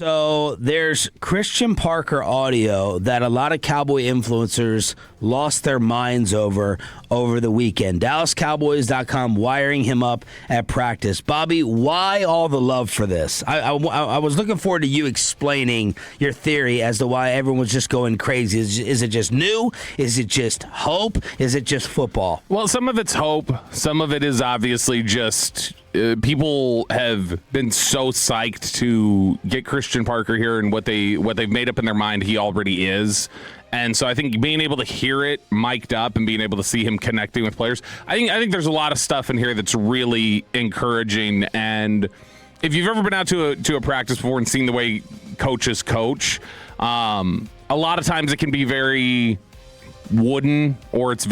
So there's Christian Parker audio that a lot of Cowboy influencers lost their minds over the weekend. DallasCowboys.com wiring him up at practice. Bobby, why all the love for this? I was looking forward to you explaining your theory as to why everyone was just going crazy. Is it just new? Is it just hope? Is it just football? Well, some of it's hope. Some of it is obviously just people have been so psyched to get Christian Parker here and what they've made up in their mind he already is. And so I think being able to hear it mic'd up and being able to see him connecting with players, I think there's a lot of stuff in here that's really encouraging. And if you've ever been out to a practice before and seen the way coaches coach, a lot of times it can be very wooden, or it's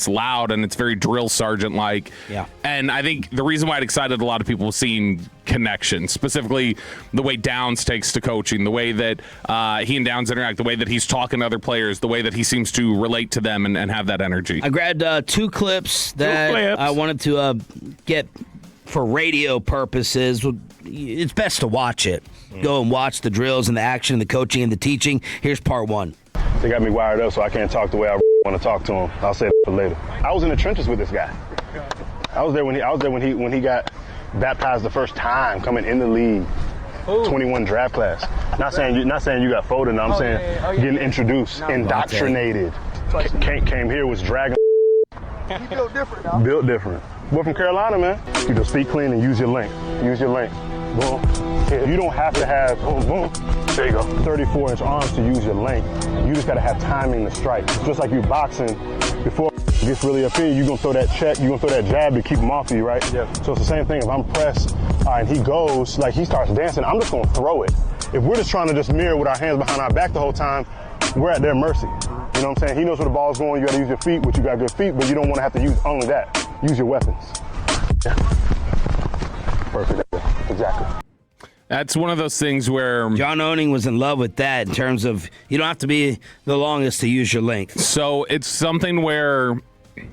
loud and it's very drill sergeant like. Yeah. And I think the reason why it excited a lot of people was seeing connection, specifically the way Downs takes to coaching, the way that he and Downs interact, the way that he's talking to other players, the way that he seems to relate to them and have that energy. I grabbed two clips that I wanted to get for radio purposes. It's best to watch it. Go and watch the drills and the action and the coaching and the teaching. Here's part one. They got me wired up so I can't talk the way I want to talk to him. I'll say that for later. I was in the trenches with this guy. I was there when he got baptized the first time coming in the league. 21 draft class. Not saying you got folded. No, I'm saying getting introduced, indoctrinated. Came here, was dragging. You built different, dog. Built different. We're from Carolina, man. You just speak clean and use your length. Use your length. Boom. You don't have to have, boom, boom. There you go. 34-inch arms to use your length. You just got to have timing to strike. Just like you boxing, before it gets really up here, you're going to throw that check, you're going to throw that jab to keep him off you, right? Yeah. So it's the same thing. If I'm pressed and he goes, like he starts dancing, I'm just going to throw it. If we're just trying to just mirror with our hands behind our back the whole time, we're at their mercy. You know what I'm saying? He knows where the ball's going. You got to use your feet, which you got good feet, but you don't want to have to use only that. Use your weapons. Yeah. Perfect. Exactly. That's one of those things where John Owning was in love with that in terms of you don't have to be the longest to use your length. So it's something where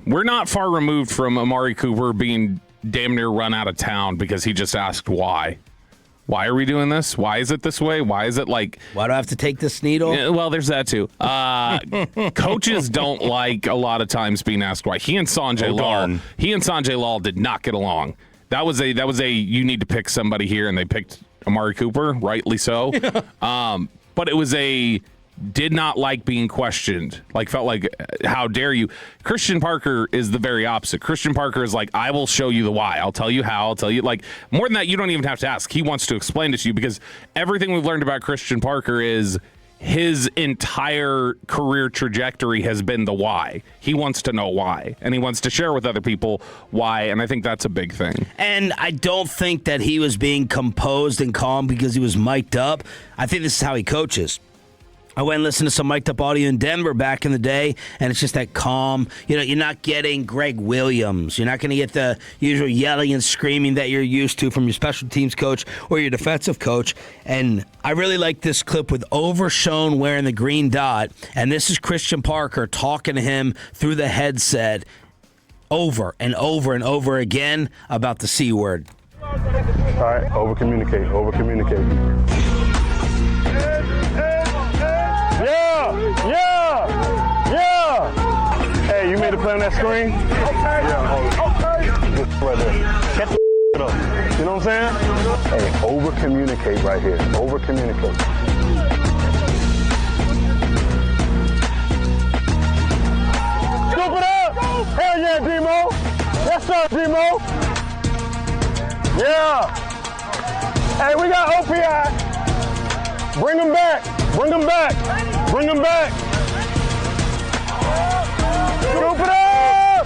we're not far removed from Amari Cooper being damn near run out of town because he just asked why. Why are we doing this? Why is it this way? Why is it like... Why do I have to take this needle? Yeah, well, there's that too. Coaches don't like a lot of times being asked why. He and Sanjay Lal did not get along. That was a you need to pick somebody here, and they picked Amari Cooper, rightly so. But it was a did not like being questioned. Like felt like how dare you? Christian Parker is the very opposite. Christian Parker is like, I will show you the why. I'll tell you how. I'll tell you, like, more than that, you don't even have to ask. He wants to explain it to you because everything we've learned about Christian Parker is his entire career trajectory has been the why. He wants to know why, and he wants to share with other people why, and I think that's a big thing. And I don't think that he was being composed and calm because he was mic'd up. I think this is how he coaches. I went and listened to some mic'd up audio in Denver back in the day, and it's just that calm. You know, you're not getting Greg Williams. You're not going to get the usual yelling and screaming that you're used to from your special teams coach or your defensive coach. And I really like this clip with Overshown wearing the green dot, and this is Christian Parker talking to him through the headset over and over and over again about the C word. All right, over-communicate. Yeah. Hey, you made a play on that screen? Okay. Yeah. Okay. Right there. Catch the up. You know what I'm saying? Hey, over-communicate right here. Over-communicate. Scoop it up! Hell yeah, Demo! Yes, sir, Demo! Yeah! Hey, we got OPI! Bring them back! Bring them back! Bring them back! Scoop it up!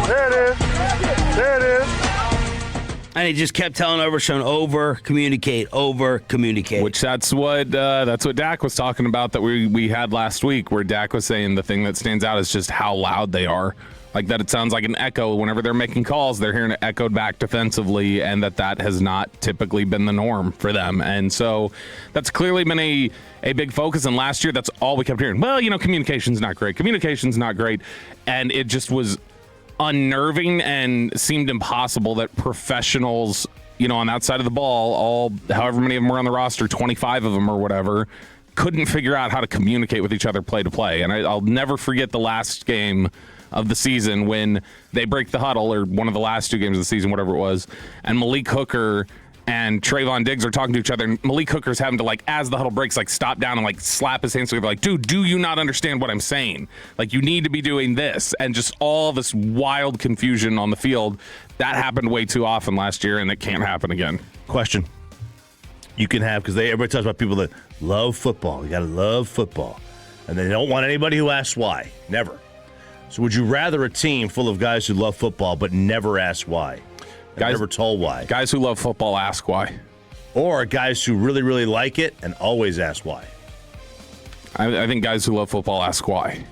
There it is. There it is. And he just kept telling Overshown, over-communicate. Which that's what Dak was talking about that we had last week, where Dak was saying the thing that stands out is just how loud they are. Like that it sounds like an echo. Whenever they're making calls, they're hearing it echoed back defensively, and that has not typically been the norm for them. And so that's clearly been a big focus. And last year, that's all we kept hearing. Well, communication's not great. Communication's not great. And it just was unnerving and seemed impossible that professionals, on that side of the ball, however many of them were on the roster, 25 of them or whatever, couldn't figure out how to communicate with each other play to play. And I'll never forget the last game of the season when they break the huddle, or one of the last 2 games of the season, whatever it was, and Malik Hooker and Trayvon Diggs are talking to each other, and Malik Hooker's having to, as the huddle breaks, stop down and, slap his hands together, dude, do you not understand what I'm saying? You need to be doing this. And just all this wild confusion on the field. That happened way too often last year, and it can't happen again. Question. You can have, because everybody talks about people that love football. You got to love football. And they don't want anybody who asks why. Never. So would you rather a team full of guys who love football but never ask why? Guys never told why. Guys who love football ask why. Or guys who really, really like it and always ask why. I think guys who love football ask why.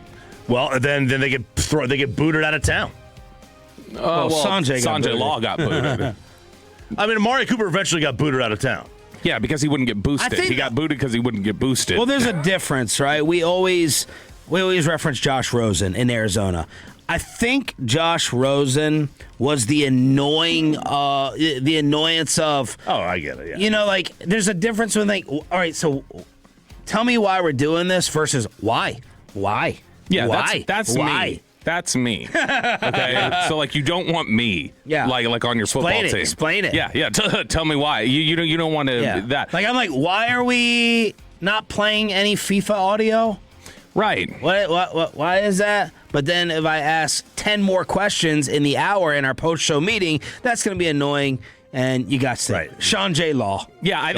Well, then they get booted out of town. Sanjay Law got booted. I mean, Amari Cooper eventually got booted out of town. Yeah, because he wouldn't get boosted. He got booted because he wouldn't get boosted. Well, there's a difference, right? We always reference Josh Rosen in Arizona. I think Josh Rosen was the annoyance of. Oh, I get it. Yeah. There's a difference when all right, so tell me why we're doing this versus why. Yeah, why? That's why? Me. That's me. Okay, so you don't want me. Yeah. Like on your football team. Explain it. Yeah. Tell me why. You don't want to that. I'm why are we not playing any FIFA audio? Right. What? Why is that? But then if I ask 10 more questions in the hour in our post-show meeting, that's going to be annoying. And you got to right. Shan Law. Yeah,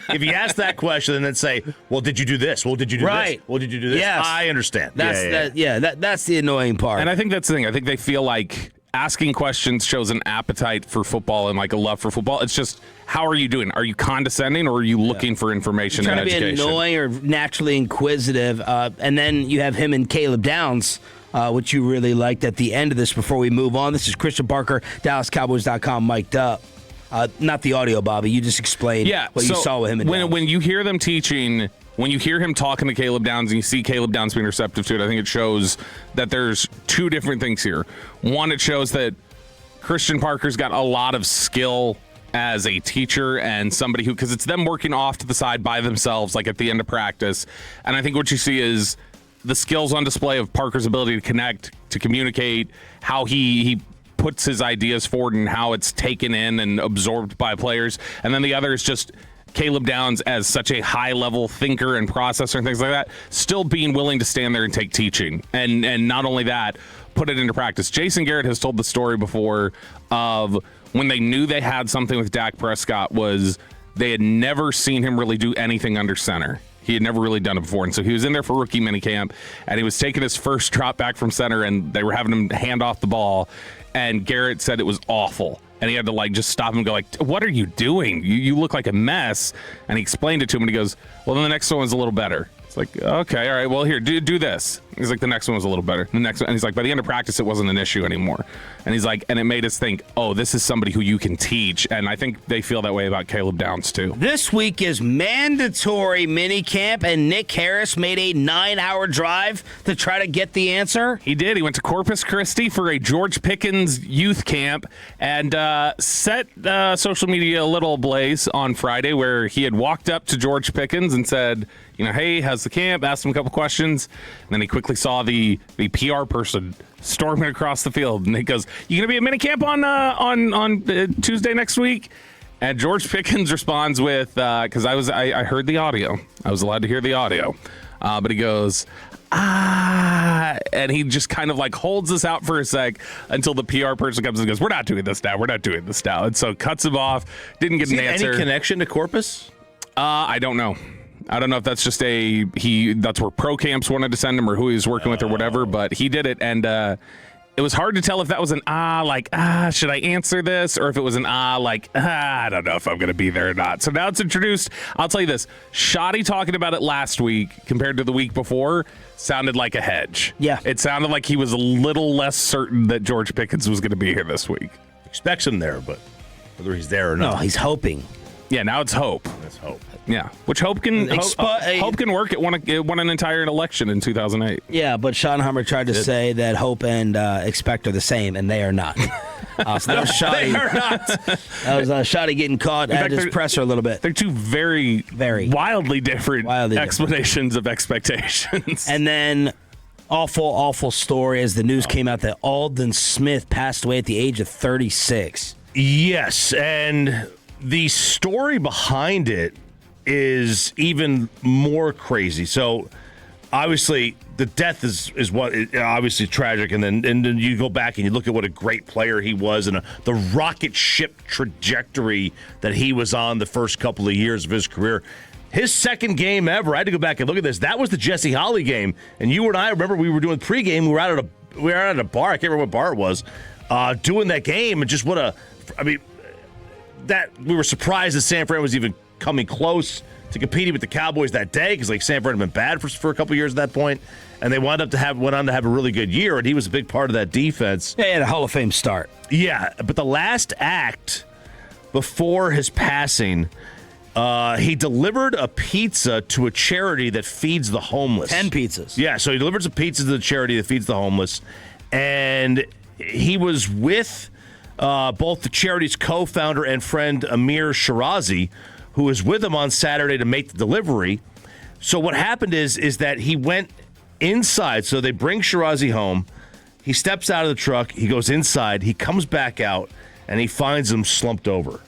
if you ask that question and then say, "Well, did you do this? Well, did you do this? Well, did you do this?" Yes. I understand. That's the annoying part. And I think that's the thing. I think they feel like asking questions shows an appetite for football and a love for football. It's just, how are you doing? Are you condescending, or are you looking for information and education? Trying to be annoying or naturally inquisitive. And then you have him and Caleb Downs, which you really liked at the end of this. Before we move on, this is Christian Barker, DallasCowboys.com, mic'd up. Not the audio, Bobby. You just explained what you saw with him. And when you hear them teaching, when you hear him talking to Caleb Downs and you see Caleb Downs being receptive to it, I think it shows that there's 2 different things here. One, it shows that Christian Parker's got a lot of skill as a teacher and somebody who, because it's them working off to the side by themselves, at the end of practice. And I think what you see is the skills on display of Parker's ability to connect, to communicate, how he puts his ideas forward and how it's taken in and absorbed by players. And then the other is just Caleb Downs as such a high-level thinker and processor and things like that, still being willing to stand there and take teaching. And not only that, put it into practice. Jason Garrett has told the story before of when they knew they had something with Dak Prescott, was they had never seen him really do anything under center. He had never really done it before. And so he was in there for rookie minicamp, and he was taking his first drop back from center, and they were having him hand off the ball. And Garrett said it was awful. And he had to just stop him and go what are you doing? You look like a mess. And he explained it to him, and he goes, well, then the next one was a little better. It's okay, all right, well, here, do this. He's the next one was a little better. The next one, and he's by the end of practice, it wasn't an issue anymore. And he's and it made us think, oh, this is somebody who you can teach. And I think they feel that way about Caleb Downs, too. This week is mandatory minicamp, and Nick Harris made a 9-hour drive to try to get the answer. He did. He went to Corpus Christi for a George Pickens youth camp and set social media a little ablaze on Friday, where he had walked up to George Pickens and said, hey, how's the camp? Asked him a couple questions. And then he quickly saw the PR person storming across the field. And he goes, you going to be at minicamp on Tuesday next week? And George Pickens responds with, because I heard the audio. I was allowed to hear the audio. But he goes, and he just kind of holds this out for a sec until the PR person comes and goes, we're not doing this now. We're not doing this now. And so cuts him off. Didn't get an answer. Any connection to Corpus? I don't know. I don't know if that's just that's where pro camps wanted to send him or who he was working with or whatever, but he did it. And it was hard to tell if that was an should I answer this? Or if it was an I don't know if I'm going to be there or not. So now it's introduced. I'll tell you this. Shoddy talking about it last week compared to the week before sounded like a hedge. Yeah. It sounded like he was a little less certain that George Pickens was going to be here this week. Expects him there, but whether he's there or not. No, he's hoping. Yeah, now it's hope. That's hope. Yeah, which hope can work. It won an entire election in 2008. Yeah, but Sean Hummer tried to say that hope and expect are the same, and they are not. So that was Shoddy. They are not. That was Shoddy getting caught at his presser a little bit. They're two very wildly different explanations of expectations. And then awful story as the news came out that Aldon Smith passed away at the age of 36. Yes, and the story behind it is even more crazy. So, obviously, the death is what obviously tragic, and then you go back and you look at what a great player he was and the rocket ship trajectory that he was on the first couple of years of his career. His second game ever, I had to go back and look at this. That was the Jesse Holley game, and you and I remember we were doing pregame. We were out at a bar. I can't remember what bar it was, doing that game, and just that we were surprised that San Fran was even coming close to competing with the Cowboys that day, because San Fran had been bad for a couple years at that point, and they went on to have a really good year, and he was a big part of that defense. Yeah, he had a Hall of Fame start. Yeah, but the last act before his passing, he delivered a pizza to a charity that feeds the homeless. 10 pizzas. Yeah, so he delivers a pizza to the charity that feeds the homeless, and he was with both the charity's co-founder and friend Amir Shirazi, who was with him on Saturday to make the delivery. So what happened is that he went inside. So they bring Shirazi home. He steps out of the truck. He goes inside. He comes back out, and he finds him slumped over.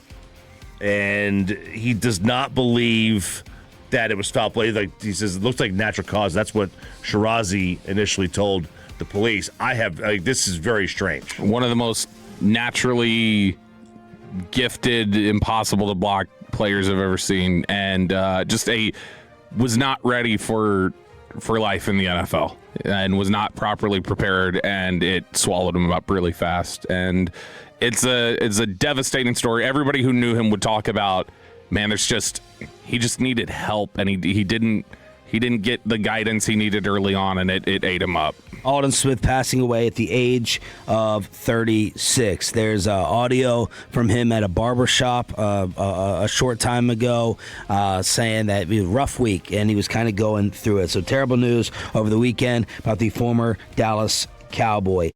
And he does not believe that it was foul play. He says it looks like natural cause. That's what Shirazi initially told the police. This is very strange. One of the most naturally gifted, impossible to block players I've ever seen, and was not ready for life in the NFL, and was not properly prepared, and it swallowed him up really fast. And it's a devastating story. Everybody who knew him would talk about, man, he just needed help, and he didn't get the guidance he needed early on, and it ate him up. Aldon Smith passing away at the age of 36. There's audio from him at a barbershop a short time ago saying that it was a rough week, and he was kind of going through it. So terrible news over the weekend about the former Dallas Cowboy.